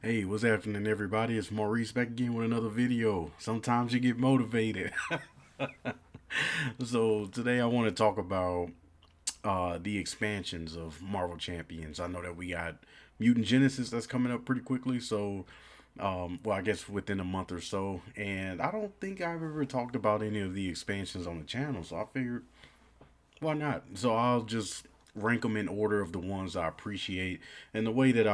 Hey, what's happening, everybody? It's Maurice back again with another video. Sometimes you get motivated. So today I want to talk about the expansions of Marvel Champions. I know that we got Mutant Genesis that's coming up pretty quickly. So, well, I guess within a month or so. And I don't think I've ever talked about any of the expansions on the channel. So I figured, why not? So I'll just rank them in order of the ones I appreciate, and the way that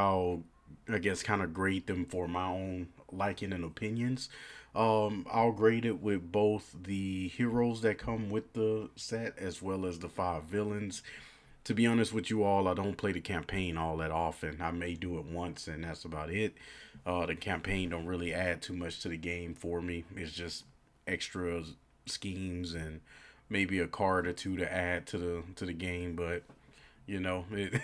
I guess, kind of grade them for my own liking and opinions. I'll grade it with both the heroes that come with the set as well as the five villains. To be honest with you all, I don't play the campaign all that often. I may do it once, and that's about it. The campaign don't really add too much to the game for me. It's just extra schemes and maybe a card or two to add to the game, but it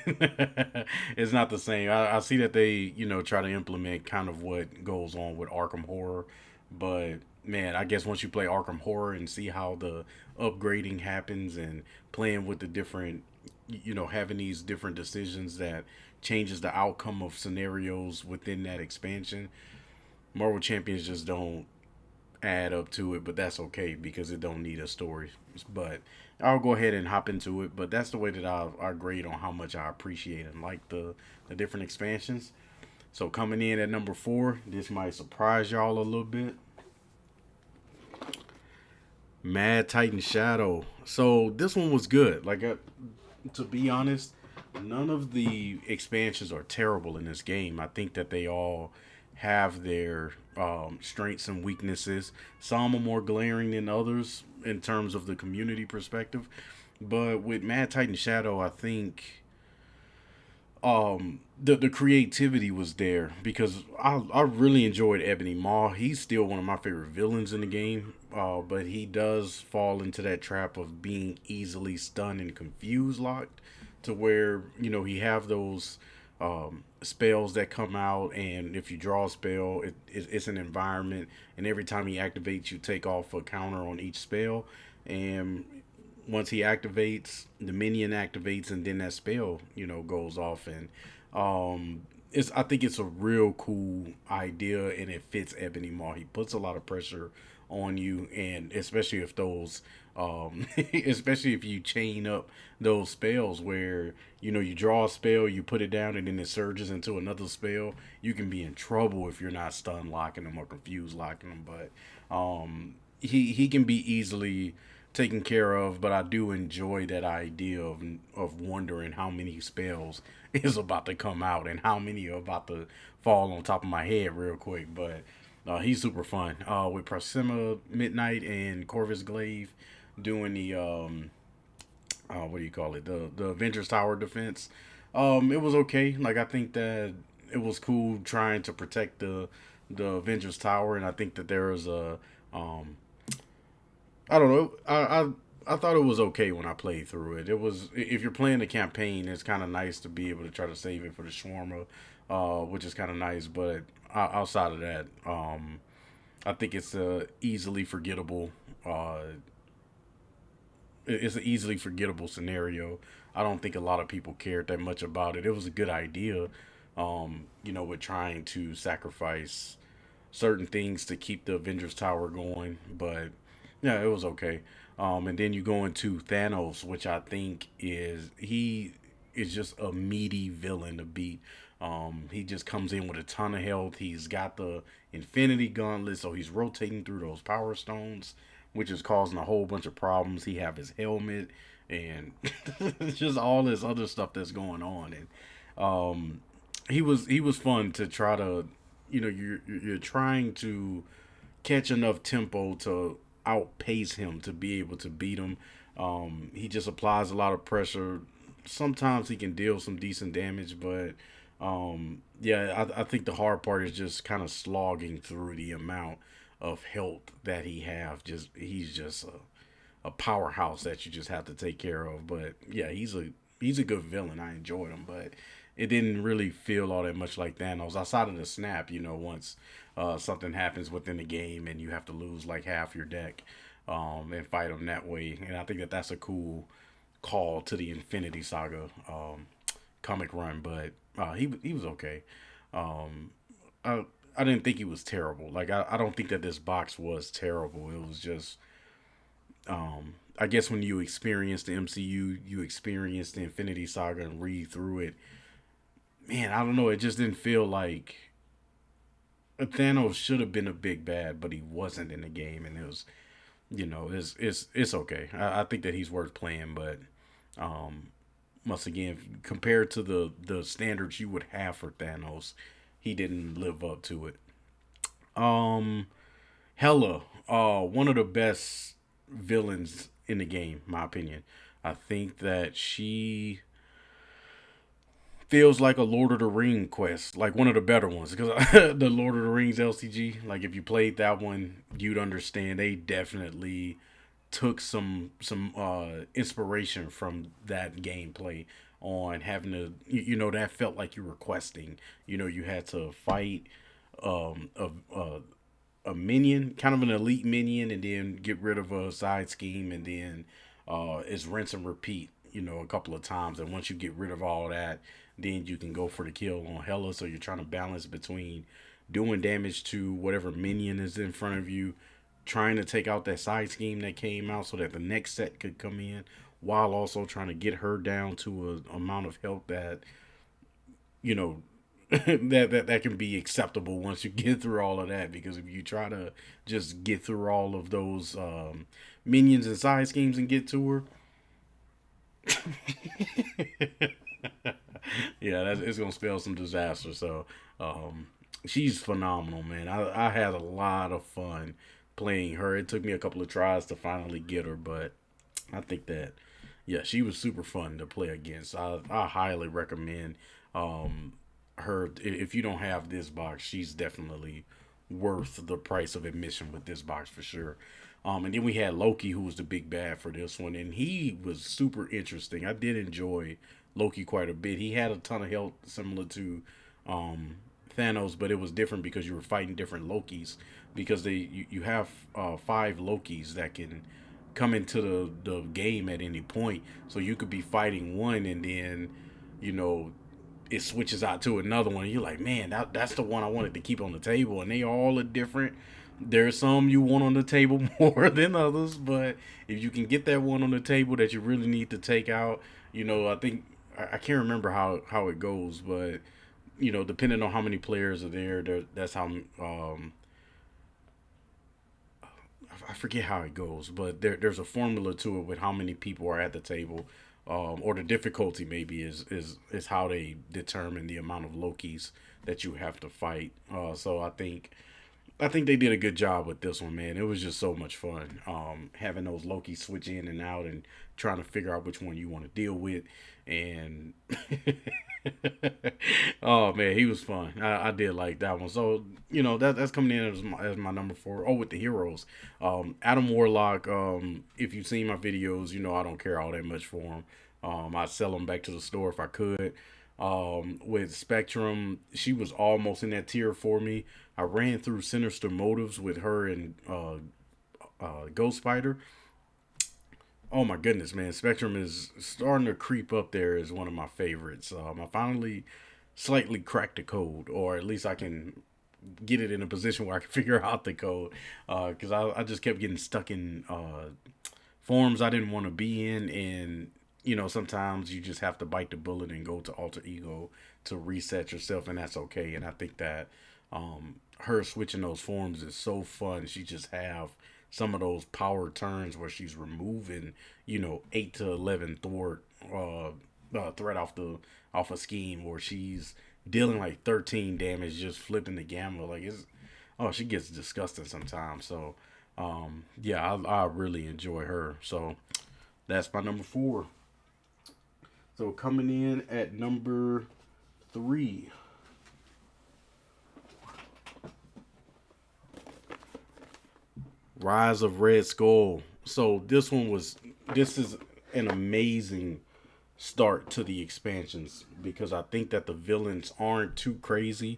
it's not the same. I see that they try to implement kind of what goes on with Arkham Horror, but man, I guess once you play Arkham Horror and see how the upgrading happens and playing with the different, having these different decisions that changes the outcome of scenarios within that expansion, Marvel Champions just don't add up to it, but that's okay because it don't need a story. But I'll go ahead and hop into it. But that's the way that I grade on how much I appreciate and like the different expansions. So coming in at number four, this might surprise y'all a little bit. Mad Titan Shadow. So this one was good. To be honest, none of the expansions are terrible in this game. I think that they all have their strengths and weaknesses. Some are more glaring than others in terms of the community perspective. But with Mad Titan Shadow, I think the creativity was there because I really enjoyed Ebony Maw. He's still one of my favorite villains in the game, but he does fall into that trap of being easily stunned and confused locked, to where he have those spells that come out, and if you draw a spell, it's an environment, and every time he activates, you take off a counter on each spell, and once he activates, the minion activates, and then that spell, goes off. And it's I think it's a real cool idea, and it fits Ebony Maw. He puts a lot of pressure on you, and especially if those, especially if you chain up those spells where you draw a spell, you put it down, and then it surges into another spell. You can be in trouble if you're not stun locking them or confused locking them. But he can be easily taken care of, but I do enjoy that idea of wondering how many spells is about to come out and how many are about to fall on top of my head real quick. But he's super fun. With Proxima Midnight and Corvus Glaive doing the what do you call it? The Avengers Tower defense. It was okay. Like, I think that it was cool trying to protect the Avengers Tower, and I think that there was a I don't know. I thought it was okay when I played through it. It was, if you're playing the campaign, it's kind of nice to be able to try to save it for the shawarma, which is kind of nice. But outside of that, I think it's a easily forgettable. It's an easily forgettable scenario. I don't think a lot of people cared that much about it. It was a good idea, with trying to sacrifice certain things to keep the Avengers Tower going, but yeah, it was okay. And then you go into Thanos, which I think he is just a meaty villain to beat. He just comes in with a ton of health. He's got the Infinity Gauntlet, so he's rotating through those Power Stones, which is causing a whole bunch of problems. He have his helmet and just all this other stuff that's going on, and he was fun to try to, you're trying to catch enough tempo to outpace him to be able to beat him. He just applies a lot of pressure. Sometimes he can deal some decent damage, but yeah, I think the hard part is just kind of slogging through the amount of health that he have. Just he's just a powerhouse that you just have to take care of. But yeah, he's a good villain. I enjoyed him, but it didn't really feel all that much like Thanos outside of the snap. Once something happens within the game and you have to lose like half your deck and fight him that way. And I think that that's a cool call to the Infinity Saga comic run. But he was okay. Um, I I didn't think he was terrible. Like I don't think that this box was terrible. It was just I guess when you experience the MCU, you experience the Infinity Saga and read through it. Man, I don't know. It just didn't feel like Thanos should have been a big bad, but he wasn't in the game, and it was it's okay. I think that he's worth playing, but um, once again, compared to the standards you would have for Thanos, he didn't live up to it. Um, Hella, one of the best villains in the game, my opinion. I think that she feels like a Lord of the Ring quest, like one of the better ones. Because the Lord of the Rings LCG, like if you played that one, you'd understand they definitely took some inspiration from that gameplay on having to that felt like you were questing. You had to fight um a, a a minion, kind of an elite minion, and then get rid of a side scheme, and then it's rinse and repeat, a couple of times. And once you get rid of all that, then you can go for the kill on Hela. So you're trying to balance between doing damage to whatever minion is in front of you, trying to take out that side scheme that came out so that the next set could come in, while also trying to get her down to a amount of health that you know that can be acceptable once you get through all of that. Because if you try to just get through all of those minions and side schemes and get to her, yeah, it's gonna spell some disaster. So she's phenomenal, man. I had a lot of fun playing her. It took me a couple of tries to finally get her, but I think that yeah, she was super fun to play against. I highly recommend her. If you don't have this box, she's definitely worth the price of admission with this box for sure. And then we had Loki, who was the big bad for this one, and he was super interesting. I did enjoy Loki quite a bit. He had a ton of health, similar to um, Thanos, but it was different because you were fighting different Lokis. Because you have five Lokis that can come into the game at any point, so you could be fighting one, and then you know it switches out to another one. And you're like, man, that's the one I wanted to keep on the table, and they all are different. There's some you want on the table more than others, but if you can get that one on the table that you really need to take out, I think I can't remember how it goes, but depending on how many players are there, that's how I forget how it goes, but there's a formula to it with how many people are at the table, or the difficulty maybe is how they determine the amount of Lokis that you have to fight. So I think they did a good job with this one, man. It was just so much fun, having those Loki switch in and out and trying to figure out which one you want to deal with. And oh man, he was fun. I did like that one. So that's coming in as my number four. Oh, with the heroes, Adam Warlock. If you've seen my videos, I don't care all that much for him. I'd sell him back to the store if I could. With Spectrum, she was almost in that tier for me. I ran through Sinister Motives with her and Ghost Spider. Oh my goodness, man! Spectrum is starting to creep up there as one of my favorites. I finally slightly cracked the code, or at least I can get it in a position where I can figure out the code. Because I just kept getting stuck in forms I didn't want to be in, and sometimes you just have to bite the bullet and go to alter ego to reset yourself, and that's okay. And I think that her switching those forms is so fun. She just have some of those power turns where she's removing 8 to 11 threat off a scheme, where she's dealing like 13 damage, just flipping the gamma. Like she gets disgusting sometimes. So yeah, I really enjoy her. So that's my number four. So coming in at number three, Rise of Red Skull. So this is an amazing start to the expansions, because I think that the villains aren't too crazy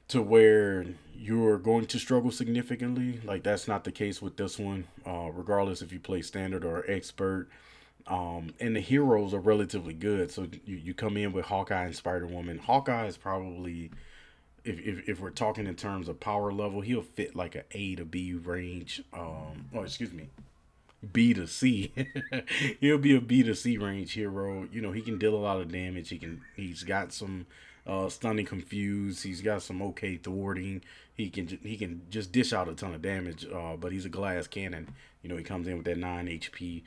to where you're going to struggle significantly. Like that's not the case with this one, regardless if you play standard or expert. And the heroes are relatively good. So you come in with Hawkeye and Spider Woman. Hawkeye is probably if we're talking in terms of power level, he'll fit like a A to B range. Oh, excuse me, B to C. He'll be a B to C range hero. You know, he can deal a lot of damage. He's got some stunning confuse. He's got some okay thwarting. He can just dish out a ton of damage. But he's a glass cannon. You know, he comes in with that 9 HP.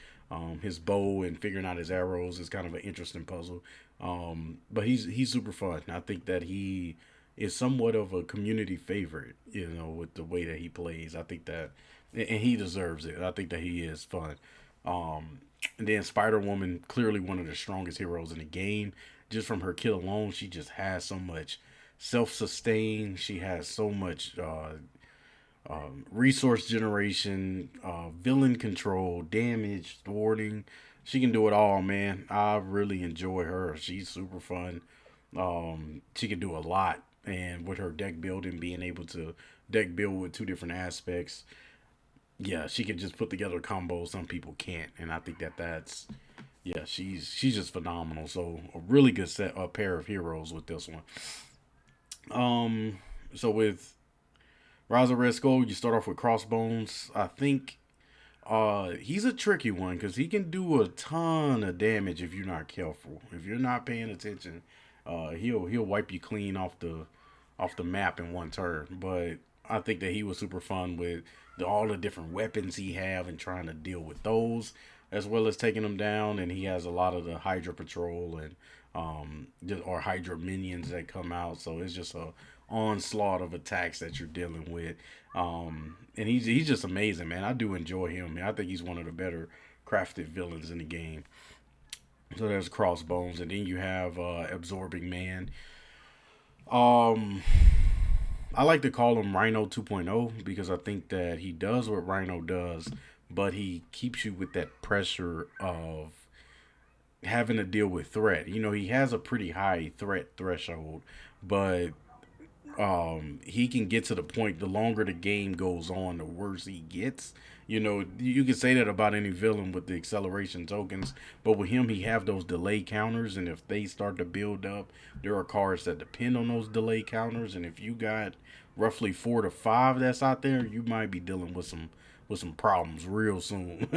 His bow and figuring out his arrows is kind of an interesting puzzle. But he's super fun. I think that he is somewhat of a community favorite. You know, with the way that he plays. I think that and he deserves it. I think that he is fun. And then Spider Woman, clearly one of the strongest heroes in the game. Just from her kill alone, she just has so much self sustain. She has so much resource generation, villain control, damage, thwarting. She can do it all, man. I really enjoy her. She's super fun. She can do a lot, and with her deck building, being able to deck build with two different aspects, yeah, she can just put together combos some people can't, and I think that that's yeah, she's just phenomenal. So a really good set a pair of heroes with this one. Um, so with Rise of Red Skull, you start off with Crossbones. I think he's a tricky one because he can do a ton of damage if you're not careful. If you're not paying attention, he'll wipe you clean off the map in one turn. But I think that he was super fun with all the different weapons he have and trying to deal with those as well as taking them down. And he has a lot of the Hydra Patrol and or Hydra minions that come out. So it's just a onslaught of attacks that you're dealing with. And he's just amazing, man. I do enjoy him. I think he's one of the better crafted villains in the game. So there's Crossbones, and then you have Absorbing Man. Um, I like to call him Rhino 2.0 because I think that he does what Rhino does, but he keeps you with that pressure of having to deal with threat. You know, he has a pretty high threat threshold, but he can get to the point. The longer the game goes on, the worse he gets. You know, you can say that about any villain with the acceleration tokens, but with him, he have those delay counters, and if they start to build up, there are cards that depend on those delay counters, and if you got roughly 4 to 5 that's out there, you might be dealing with some problems real soon.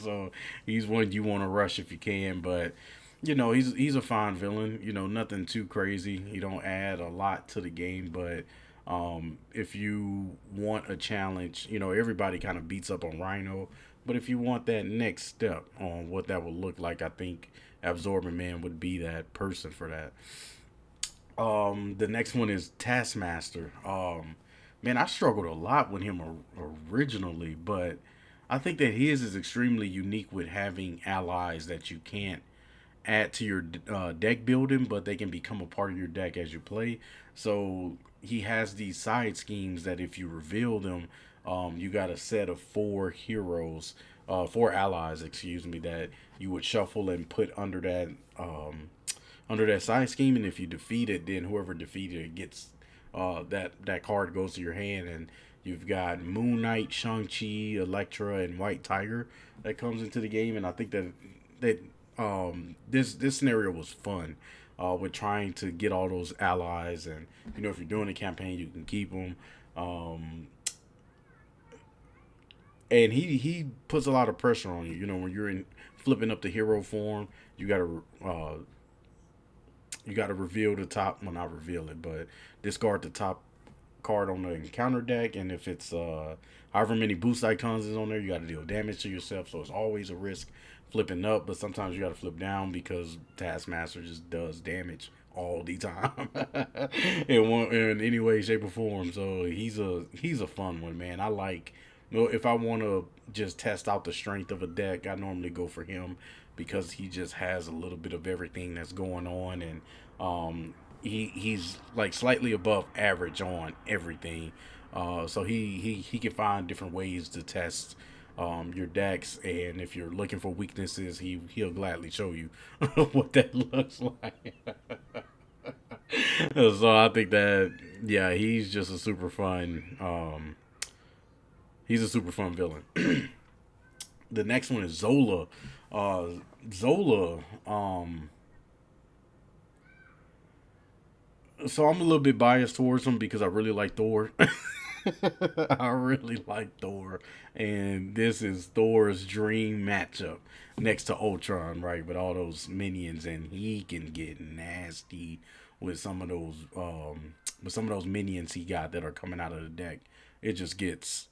So he's one you want to rush if you can, but you know he's a fine villain. You know, nothing too crazy. He don't add a lot to the game, but if you want a challenge, you know everybody kind of beats up on Rhino, but if you want that next step on what that would look like, I think Absorbing Man would be that person for that. The next one is Taskmaster. Man, I struggled a lot with him originally, but I think that his is extremely unique with having allies that you can't add to your deck building, but they can become a part of your deck as you play. So he has these side schemes that if you reveal them, you got a set of 4 heroes, 4 allies, excuse me, that you would shuffle and put under that side scheme, and if you defeat it, then whoever defeated it gets that card goes to your hand, and you've got Moon Knight, Shang Chi, Elektra, and White Tiger that comes into the game, and I think that this scenario was fun. With trying to get all those allies, and you know if you're doing a campaign, you can keep them. Um, and he puts a lot of pressure on you. You know when you're in flipping up the hero form, you gotta you got to reveal the top. Well, not reveal it, but discard the top card on the encounter deck. And if it's however many boost icons is on there, you got to deal damage to yourself. So it's always a risk flipping up, but sometimes you got to flip down because Taskmaster just does damage all the time in any way, shape, or form. So he's a fun one, man. I like. You know, if I want to just test out the strength of a deck, I normally go for him because he just has a little bit of everything that's going on, and he's like slightly above average on everything. So he can find different ways to test your decks, and if you're looking for weaknesses, he'll gladly show you what that looks like. So I think that yeah, he's just a super fun. He's a super fun villain. The next one is Zola. Zola. So I'm a little bit biased towards him because I really like Thor. I really like Thor, and this is Thor's dream matchup next to Ultron, right? With all those minions, and he can get nasty with some of those minions he got that are coming out of the deck. It just gets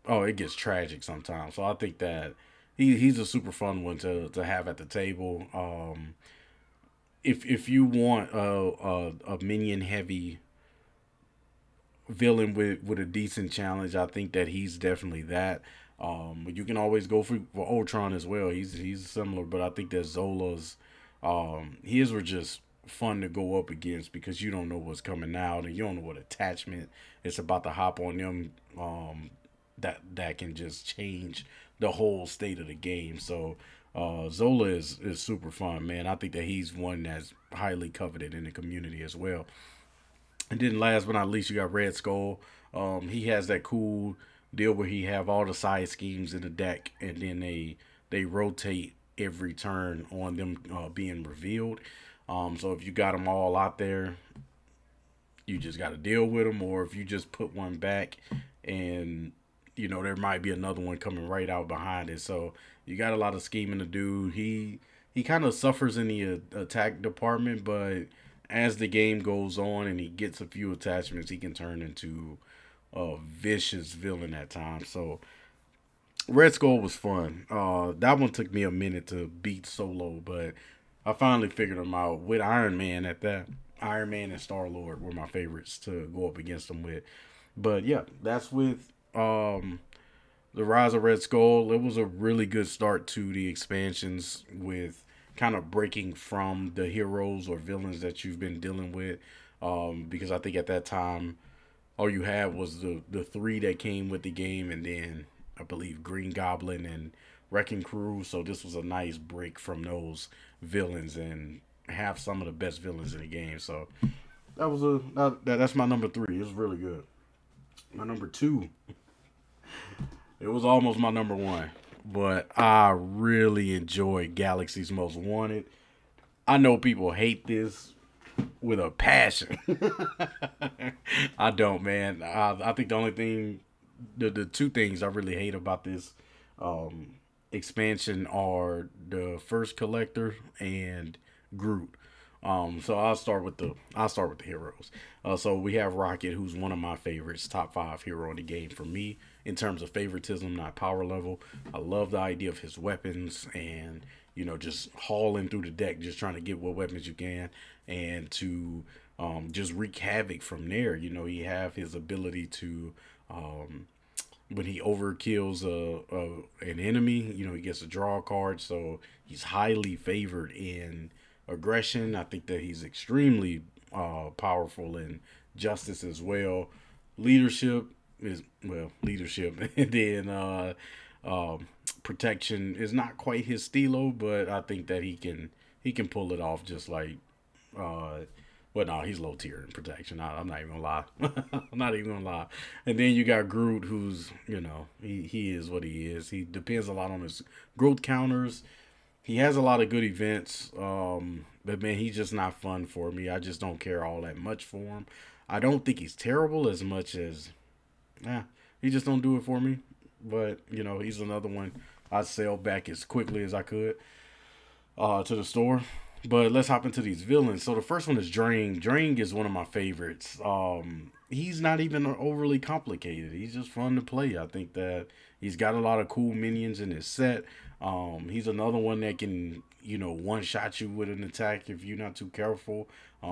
it gets tragic sometimes. So I think that he's a super fun one to have at the table. If you want a minion heavy villain with a decent challenge, I think that he's definitely that. But you can always go for Ultron as well. He's similar, but I think that Zola's his were just fun to go up against because you don't know what's coming out and you don't know what attachment it's about to hop on them. That can just change the whole state of the game. So Zola is super fun, man. I think that he's one that's highly coveted in the community as well. And then last but not least, you got Red Skull. He has that cool deal where he have all the side schemes in the deck, and then they rotate every turn on them being revealed. So if you got them all out there, you just got to deal with them, or if you just put one back, and there might be another one coming right out behind it. So you got a lot of scheming to do. He kind of suffers in the attack department, but as the game goes on and he gets a few attachments, he can turn into a vicious villain at times. So Red Skull was fun. That one took me a minute to beat solo, but I finally figured him out with Iron Man at that. Iron Man and Star Lord were my favorites to go up against him with. But yeah, that's with the Rise of Red Skull. It was a really good start to the expansions with kind of breaking from the heroes or villains that you've been dealing with. Because I think at that time, all you had was the three that came with the game, and then I believe Green Goblin and Wrecking Crew. So this was a nice break from those villains and have some of the best villains in the game. So that's my number three. It was really good. My number two, it was almost my number one, but I really enjoyed Galaxy's Most Wanted. I know people hate this with a passion. I don't, man. I think the only thing, the two things I really hate about this um, expansion are the first collector and Groot. So I'll start with the heroes. So we have Rocket, who's one of my favorites, top five hero in the game for me in terms of favoritism, not power level. I love the idea of his weapons and just hauling through the deck, just trying to get what weapons you can, and to just wreak havoc from there. He have his ability to when he overkills an enemy, he gets a draw card, so he's highly favored in aggression. I think that he's extremely powerful in justice as well. Leadership is leadership, and then protection is not quite his stilo, but I think that he can pull it off just like uh, well, no, he's low tier in protection. I'm not even gonna lie. I'm not even gonna lie. And then you got Groot, who's he is what he is. He depends a lot on his growth counters. He has a lot of good events, but man, he's just not fun for me. I just don't care all that much for him. I don't think he's terrible as much as, he just don't do it for me. But he's another one I sell back as quickly as I could to the store. But let's hop into these villains. So the first one is Drain. Drain is one of my favorites. He's not even overly complicated. He's just fun to play. I think that he's got a lot of cool minions in his set. He's another one that can one shot you with an attack if you're not too careful.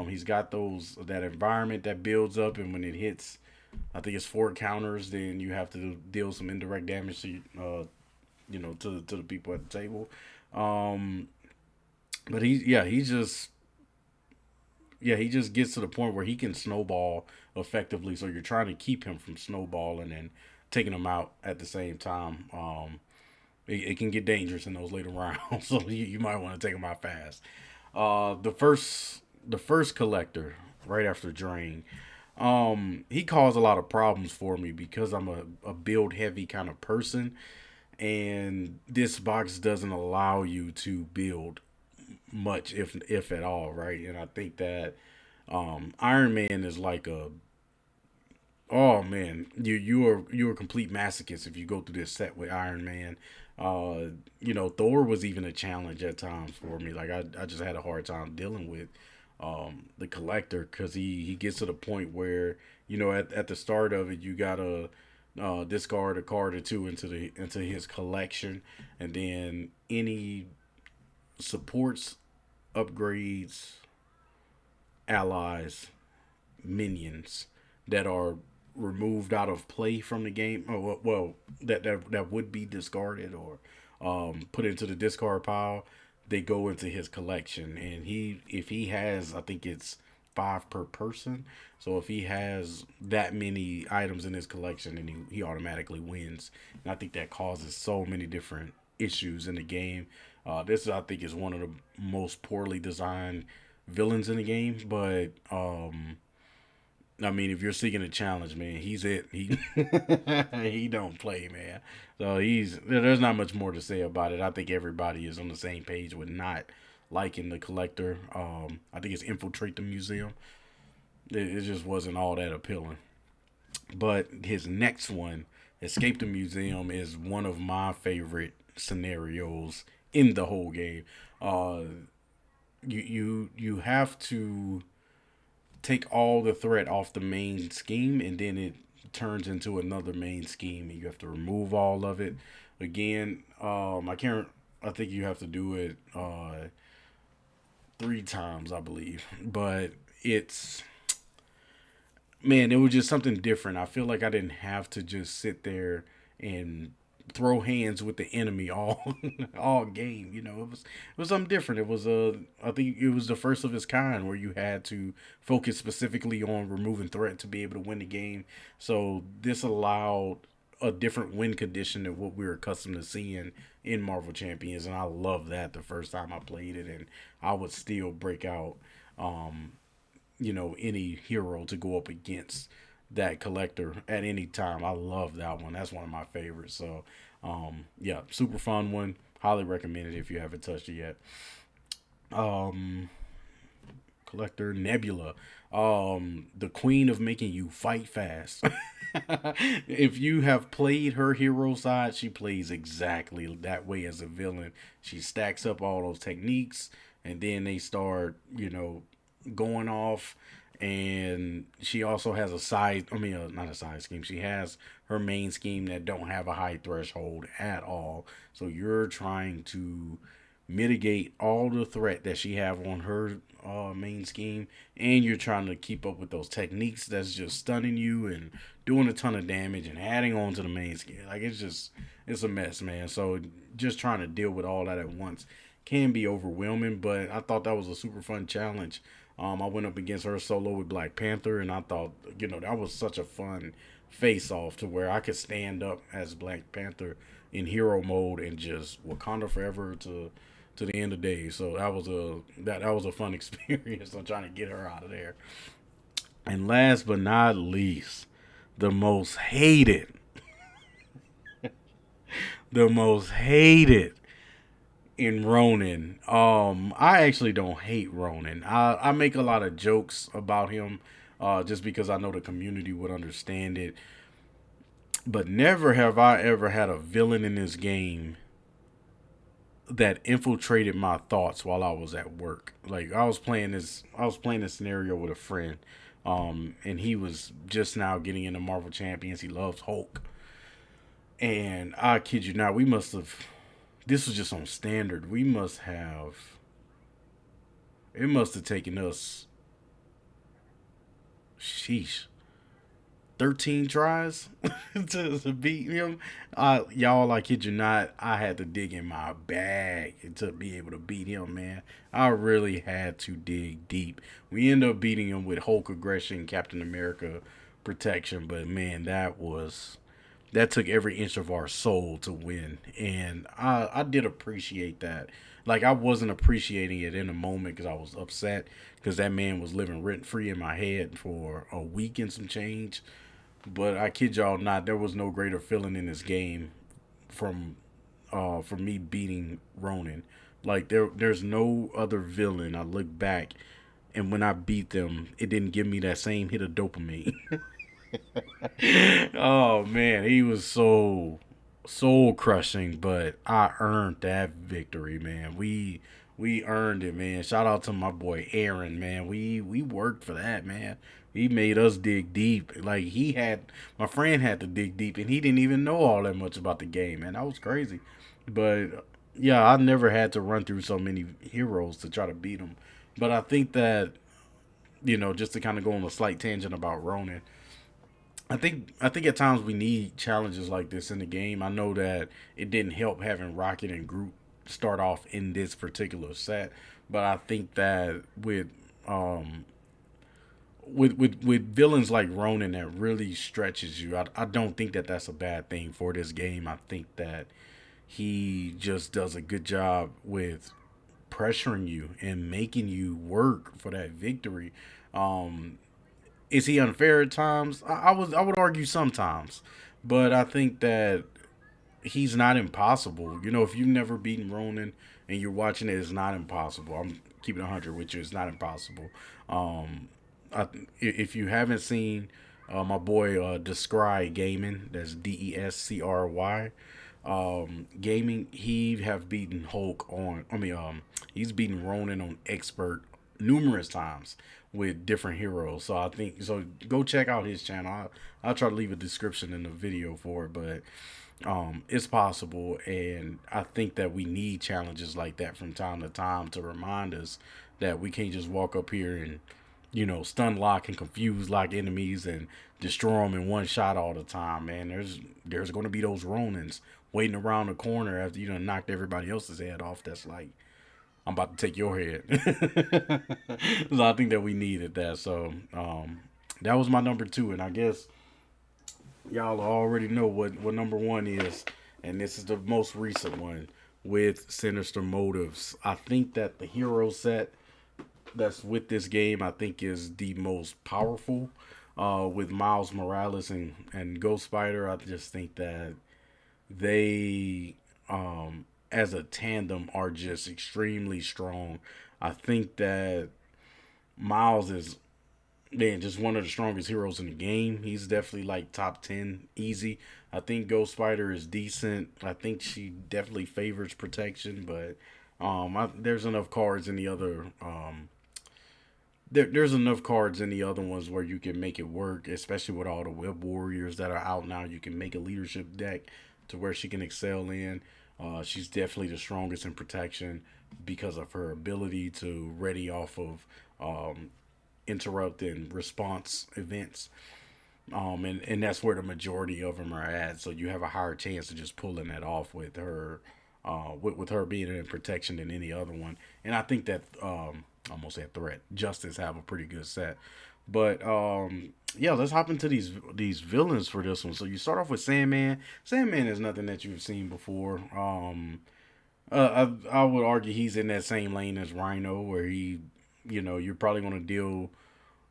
He's got that environment that builds up, and when it hits, I think it's four counters. Then you have to deal some indirect damage to to the people at the table. But he just gets to the point where he can snowball effectively. So you're trying to keep him from snowballing and taking him out at the same time. It can get dangerous in those later rounds, so you might want to take him out fast. The first collector right after Drain, he caused a lot of problems for me because I'm a build heavy kind of person, and this box doesn't allow you to build much, if at all, right? And I think that Iron Man is like a oh man, you're a complete masochist if you go through this set with Iron Man. Thor was even a challenge at times for me. Like I just had a hard time dealing with the collector because he gets to the point where at the start of it you gotta discard a card or two into his collection, and then any supports, upgrades, allies, minions that are removed out of play from the game. Oh well, that would be discarded or put into the discard pile. They go into his collection, and if he has, I think it's five per person. So if he has that many items in his collection, then he automatically wins. And I think that causes so many different issues in the game. This I think is one of the most poorly designed villains in the game, but I mean, if you're seeking a challenge, man, he's it. He he don't play, man. So there's not much more to say about it. I think everybody is on the same page with not liking the collector. I think it's infiltrate the museum. It just wasn't all that appealing. But his next one, escape the museum, is one of my favorite scenarios in the whole game. Uh, you have to take all the threat off the main scheme, and then it turns into another main scheme, and you have to remove all of it again. I can't. I think you have to do it three times, I believe. But it's man, it was just something different. I feel like I didn't have to just sit there and throw hands with the enemy all all game. It was something different. It was I think it was the first of its kind where you had to focus specifically on removing threat to be able to win the game. So this allowed a different win condition than what we were accustomed to seeing in Marvel Champions, and I love that the first time I played it, and I would still break out any hero to go up against that collector at any time. I love that one. That's one of my favorites. So, yeah, super fun one. Highly recommend it if you haven't touched it yet. Um, Collector Nebula, the queen of making you fight fast. If you have played her hero side, she plays exactly that way as a villain. She stacks up all those techniques, and then they start, going off. And she also has a side, I mean, not a side scheme. She has her main scheme that don't have a high threshold at all. So you're trying to mitigate all the threat that she have on her main scheme, and you're trying to keep up with those techniques that's just stunning you and doing a ton of damage and adding on to the main scheme. Like it's a mess, man. So just trying to deal with all that at once can be overwhelming, but I thought that was a super fun challenge. I went up against her solo with Black Panther, and I thought, that was such a fun face off to where I could stand up as Black Panther in hero mode and just Wakanda forever to the end of days. So that was a fun experience. I'm trying to get her out of there. And last but not least, the most hated, the most hated in Ronin. I actually don't hate Ronin. I make a lot of jokes about him, just because I know the community would understand it. But never have I ever had a villain in this game that infiltrated my thoughts while I was at work. Like I was playing this scenario with a friend, and he was just now getting into Marvel Champions. He loves Hulk, and I kid you not, we must have. This was just on standard. We must have. It must have taken us. Sheesh. 13 tries to beat him. Y'all, I kid you not, I had to dig in my bag to be able to beat him, man. I really had to dig deep. We ended up beating him with Hulk aggression, Captain America protection, but man, that took every inch of our soul to win, and I did appreciate that. Like I wasn't appreciating it in the moment because I was upset because that man was living rent free in my head for a week and some change. But I kid y'all not, there was no greater feeling in this game from from me beating Ronin. Like there's no other villain I look back and when I beat them, it didn't give me that same hit of dopamine. Oh man, he was so soul crushing, but I earned that victory, man. We earned it, man. Shout out to my boy Aaron, man. We worked for that, man. He made us dig deep. Like he had my friend had to dig deep, and he didn't even know all that much about the game, man. That was crazy. But yeah, I never had to run through so many heroes to try to beat them. But I think that just to kind of go on a slight tangent about Ronin, I think at times we need challenges like this in the game. I know that it didn't help having Rocket and Groot start off in this particular set, but I think that um with villains like Ronin that really stretches you, I don't think that that's a bad thing for this game. I think that he just does a good job with pressuring you and making you work for that victory. Um, is he unfair at times? I would argue sometimes, but I think that he's not impossible. If you've never beaten Ronin and you're watching it, it's not impossible. I'm keeping 100 with you. It's not impossible. Um, if you haven't seen my boy Descry Gaming, that's Descry gaming, he have beaten Hulk on. He's beaten Ronin on expert numerous times with different heroes. So I think so. Go check out his channel. I'll try to leave a description in the video for it, but it's possible, and I think that we need challenges like that from time to time to remind us that we can't just walk up here and stun lock and confuse lock enemies and destroy them in one shot all the time. Man, there's going to be those Ronins waiting around the corner after you done knocked everybody else's head off. That's like, I'm about to take your head. So I think that we needed that. So that was my number two, and I guess y'all already know what number one is, and this is the most recent one with Sinister Motives. I think that the hero set that's with this game, I think, is the most powerful. With Miles Morales and Ghost Spider, I just think that they, as a tandem, are just extremely strong. I think that Miles is, man, just one of the strongest heroes in the game. He's definitely like top 10 easy. I think Ghost Spider is decent. I think she definitely favors protection, but there's enough cards in the other there's enough cards in the other ones where you can make it work, especially with all the web warriors that are out now. You can make a leadership deck to where she can excel in. She's definitely the strongest in protection because of her ability to ready off of interrupt and response events. And that's where the majority of them are at. So you have a higher chance of just pulling that off with her, with her being in protection than any other one. And I think that almost at threat justice have a pretty good set. But yeah, let's hop into these villains for this one. So you start off with Sandman. Sandman is nothing that you've seen before. I would argue he's in that same lane as Rhino, where you're probably going to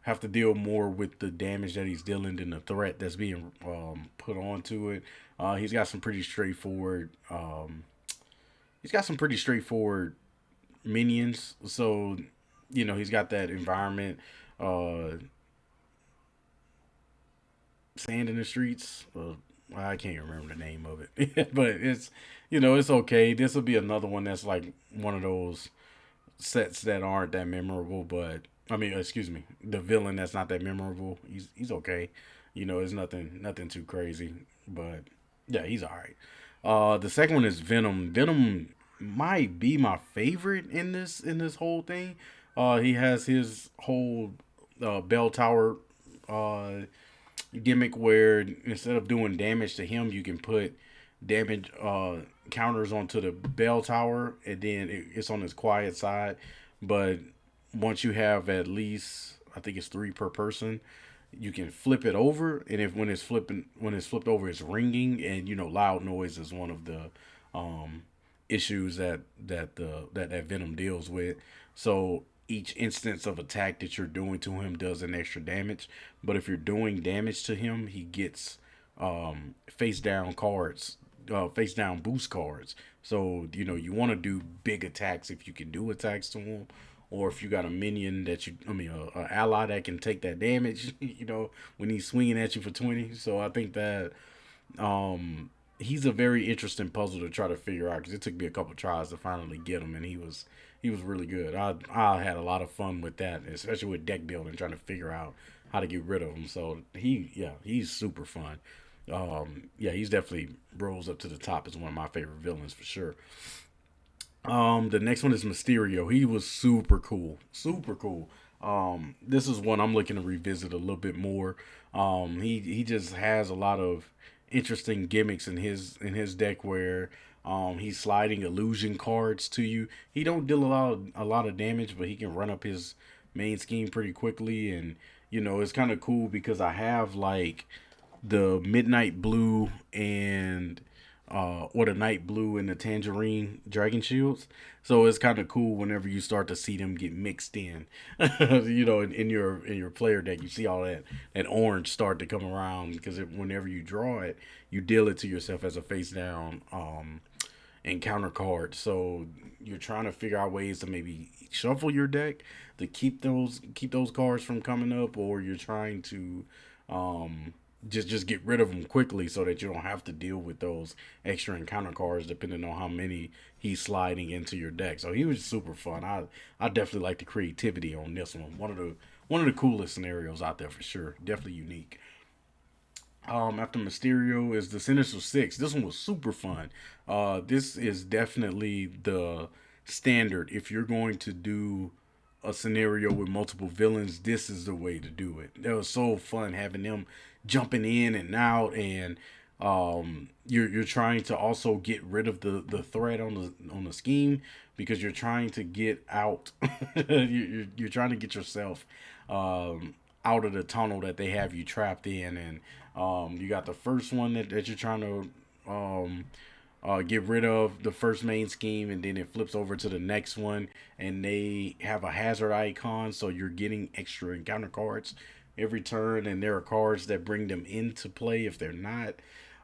have to deal more with the damage that he's dealing than the threat that's being put onto it. He's got some pretty straightforward. He's got some pretty straightforward minions. So he's got that environment. Sand in the streets. I can't remember the name of it, but it's okay. This will be another one that's like one of those sets that aren't that memorable. But I mean, excuse me, the villain that's not that memorable. He's okay. It's nothing too crazy. But yeah, he's all right. The second one is Venom. Venom might be my favorite in this whole thing. He has his whole bell tower uh, gimmick where instead of doing damage to him, you can put damage counters onto the bell tower, and then it's on his quiet side. But once you have at least, I think it's three per person, you can flip it over, and if when it's flipped over, it's ringing, and loud noise is one of the issues that Venom deals with. So each instance of attack that you're doing to him does an extra damage. But if you're doing damage to him, he gets face down cards, face down boost cards. So you want to do big attacks if you can do attacks to him, or if you got a minion that a ally that can take that damage, when he's swinging at you for 20. So I think that um, he's a very interesting puzzle to try to figure out because it took me a couple tries to finally get him, and he was really good. I had a lot of fun with that, especially with deck building, trying to figure out how to get rid of him. So he's super fun. Yeah, he's definitely rose up to the top as one of my favorite villains for sure. The next one is Mysterio. He was super cool, super cool. This is one I'm looking to revisit a little bit more. He just has a lot of interesting gimmicks in his deck where he's sliding illusion cards to you. He don't deal a lot of damage, but he can run up his main scheme pretty quickly, and it's kind of cool because I have like the midnight blue and or the night blue and the tangerine dragon shields. So it's kind of cool whenever you start to see them get mixed in. In your player deck, you see all that orange start to come around because whenever you draw it, you deal it to yourself as a face down encounter card. So you're trying to figure out ways to maybe shuffle your deck to keep those cards from coming up, or you're trying to just get rid of them quickly so that you don't have to deal with those extra encounter cards depending on how many he's sliding into your deck. So he was super fun. I definitely like the creativity on this one. One of the coolest scenarios out there for sure. Definitely unique. After Mysterio is the Sinister Six. This one was super fun. This is definitely the standard. If you're going to do a scenario with multiple villains, this is the way to do it. That was so fun having them jumping in and out, and you're trying to also get rid of the threat on the scheme because you're trying to get out. You're trying to get yourself out of the tunnel that they have you trapped in, and you got the first one that you're trying to get rid of the first main scheme, and then it flips over to the next one, and they have a hazard icon, so you're getting extra encounter cards every turn, and there are cards that bring them into play if they're not.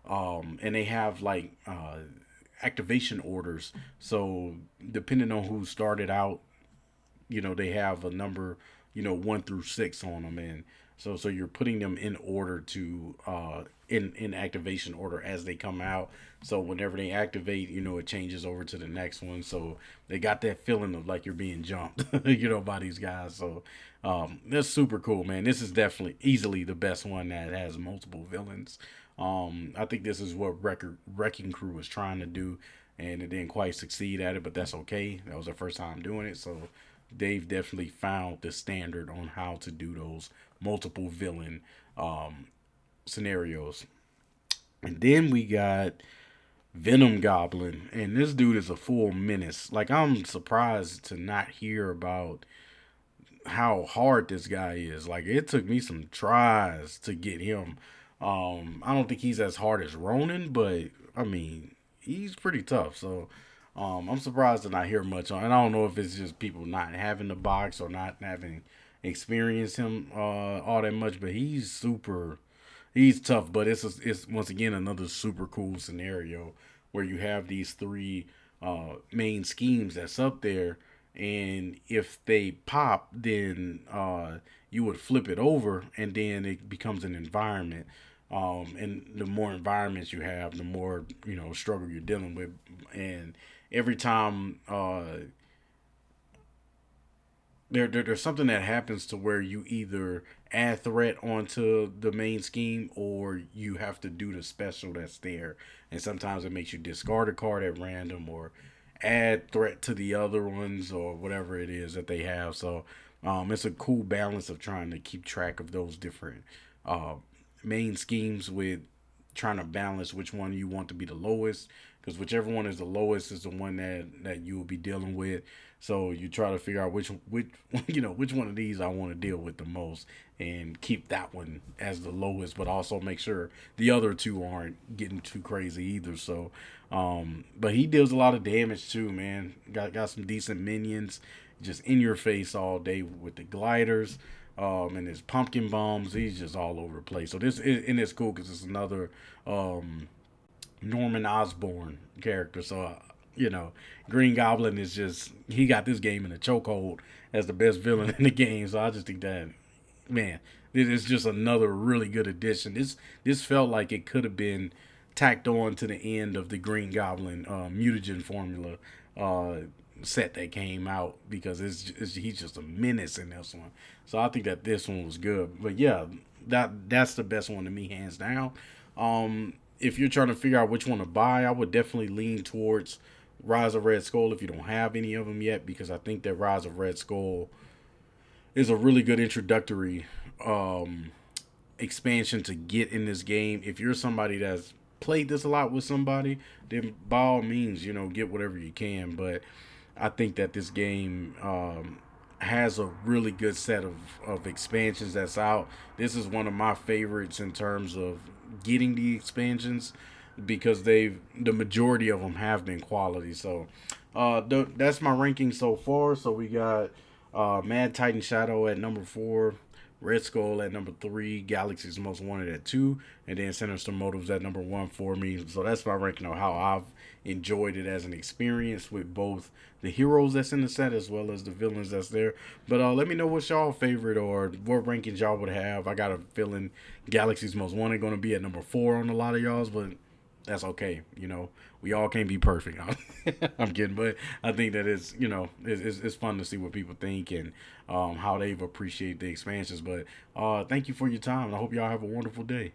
And they have like activation orders, so depending on who started out, they have a number, 1 through 6 on them, and so you're putting them in order to in activation order as they come out. So whenever they activate, it changes over to the next one. So they got that feeling of like you're being jumped, by these guys. So that's super cool, man. This is definitely easily the best one that has multiple villains. I think this is what Wrecking Crew was trying to do, and it didn't quite succeed at it, but that's okay. That was their first time doing it, so they've definitely found the standard on how to do those multiple villain scenarios. And then we got Venom Goblin, and this dude is a full menace. Like, I'm surprised to not hear about how hard this guy is. Like, it took me some tries to get him. I don't think he's as hard as Ronin, but I mean, he's pretty tough. So, I'm surprised to not hear much on. And I don't know if it's just people not having the box or not having experienced him all that much. But he's tough. But it's once again another super cool scenario where you have these three main schemes that's up there, and if they pop, then you would flip it over, and then it becomes an environment. And the more environments you have, the more struggle you're dealing with, and every time there's something that happens to where you either add threat onto the main scheme or you have to do the special that's there, and sometimes it makes you discard a card at random or add threat to the other ones or whatever it is that they have. So it's a cool balance of trying to keep track of those different uh, main schemes with trying to balance which one you want to be the lowest, because whichever one is the lowest is the one that you will be dealing with. So you try to figure out which which one of these I want to deal with the most, and keep that one as the lowest, but also make sure the other two aren't getting too crazy either. So but he deals a lot of damage too, man. Got some decent minions just in your face all day with the gliders. And his pumpkin bombs, he's just all over the place. So and it's cool because it's another Norman Osborn character. So you know, Green Goblin is just he got this game in a chokehold as the best villain in the game. So I just think that man, it is just another really good addition. This felt like it could have been tacked on to the end of the Green Goblin mutagen formula uh, set that came out because he's just a menace in this one. So I think that this one was good. But yeah, that's the best one to me, hands down. If you're trying to figure out which one to buy, I would definitely lean towards Rise of Red Skull if you don't have any of them yet, because I think that Rise of Red Skull is a really good introductory um, expansion to get in this game. If you're somebody that's played this a lot with somebody, then by all means, get whatever you can. But I think that this game has a really good set of expansions that's out. This is one of my favorites in terms of getting the expansions because the majority of them have been quality. So that's my ranking so far. So we got Mad Titan Shadow at number 4, Red Skull at number 3, Galaxy's Most Wanted at 2, and then Sinister Motives at number 1 for me. So that's my ranking of how I've enjoyed it as an experience with both the heroes that's in the set as well as the villains that's there. But let me know what's y'all favorite or what rankings y'all would have. I got a feeling Galaxy's Most Wanted going to be at number 4 on a lot of y'all's, but that's okay. We all can't be perfect. I'm kidding, but I think that it's fun to see what people think and how they've appreciated the expansions. But thank you for your time, and I hope y'all have a wonderful day.